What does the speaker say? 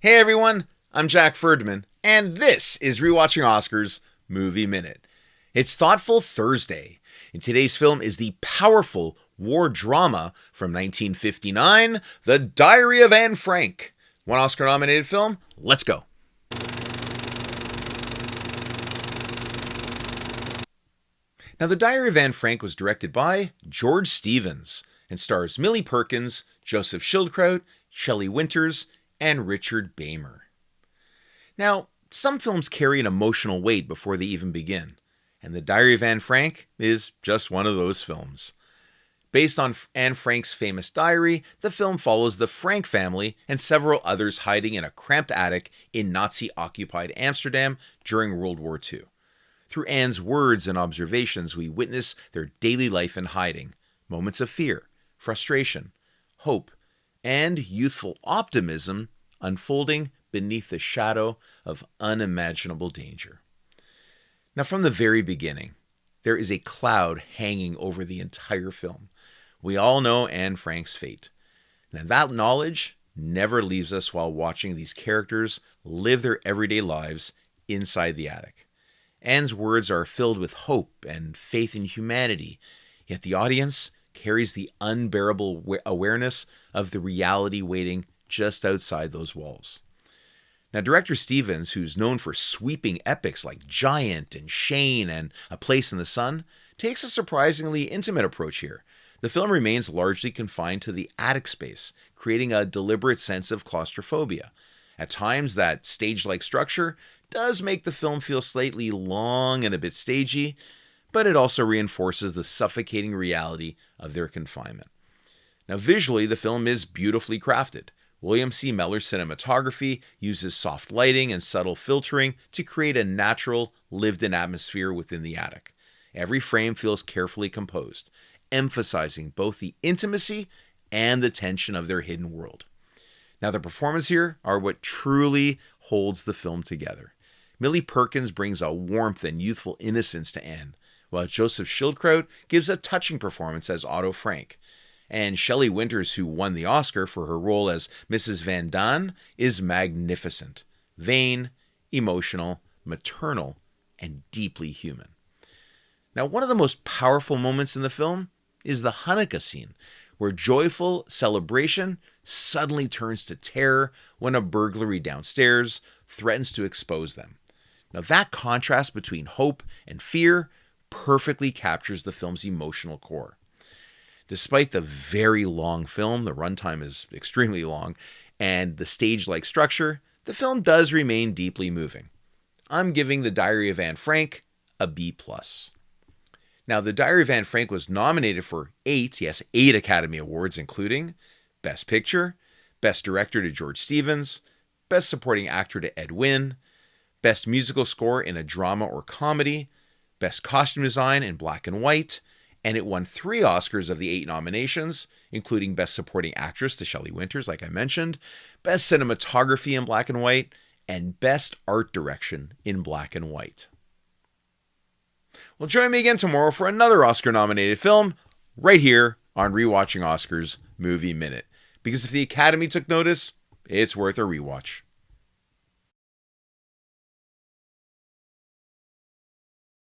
Hey everyone, I'm Jack Ferdman, and this is Rewatching Oscars Movie Minute. It's Thoughtful Thursday, and today's film is the powerful war drama from 1959, The Diary of Anne Frank. One Oscar-nominated film, let's go. Now, The Diary of Anne Frank was directed by George Stevens and stars Millie Perkins, Joseph Schildkraut, Shelley Winters, and Richard Beymer. Now, some films carry an emotional weight before they even begin, and The Diary of Anne Frank is just one of those films. Based on Anne Frank's famous diary, the film follows the Frank family and several others hiding in a cramped attic in Nazi-occupied Amsterdam during World War II. Through Anne's words and observations, we witness their daily life in hiding, moments of fear, frustration, hope, and youthful optimism unfolding beneath the shadow of unimaginable danger. Now, from the very beginning, there is a cloud hanging over the entire film. We all know Anne Frank's fate. Now, that knowledge never leaves us while watching these characters live their everyday lives inside the attic. Anne's words are filled with hope and faith in humanity, yet the audience carries the unbearable awareness of the reality waiting just outside those walls. Now, director Stevens, who's known for sweeping epics like Giant and Shane and A Place in the Sun, takes a surprisingly intimate approach here. The film remains largely confined to the attic space, creating a deliberate sense of claustrophobia. At times, that stage-like structure does make the film feel slightly long and a bit stagey, but it also reinforces the suffocating reality of their confinement. Now, visually, the film is beautifully crafted. William C. Meller's cinematography uses soft lighting and subtle filtering to create a natural, lived-in atmosphere within the attic. Every frame feels carefully composed, emphasizing both the intimacy and the tension of their hidden world. Now, the performances here are what truly holds the film together. Millie Perkins brings a warmth and youthful innocence to Anne, while Joseph Schildkraut gives a touching performance as Otto Frank. And Shelley Winters, who won the Oscar for her role as Mrs. Van Daan, is magnificent, vain, emotional, maternal, and deeply human. Now, one of the most powerful moments in the film is the Hanukkah scene, where joyful celebration suddenly turns to terror when a burglary downstairs threatens to expose them. Now, that contrast between hope and fear perfectly captures the film's emotional core. Despite the very long film, the runtime is extremely long, and the stage-like structure, the film does remain deeply moving. I'm giving The Diary of Anne Frank a B+. Now, The Diary of Anne Frank was nominated for 8 Academy Awards, including Best Picture, Best Director to George Stevens, Best Supporting Actor to Ed Wynn, Best Musical Score in a Drama or Comedy, Best Costume Design in Black and White, and it won 3 Oscars of the 8 nominations, including Best Supporting Actress to Shelley Winters, like I mentioned, Best Cinematography in Black and White, and Best Art Direction in Black and White. Well, join me again tomorrow for another Oscar-nominated film, right here on Rewatching Oscars Movie Minute. Because if the Academy took notice, it's worth a rewatch.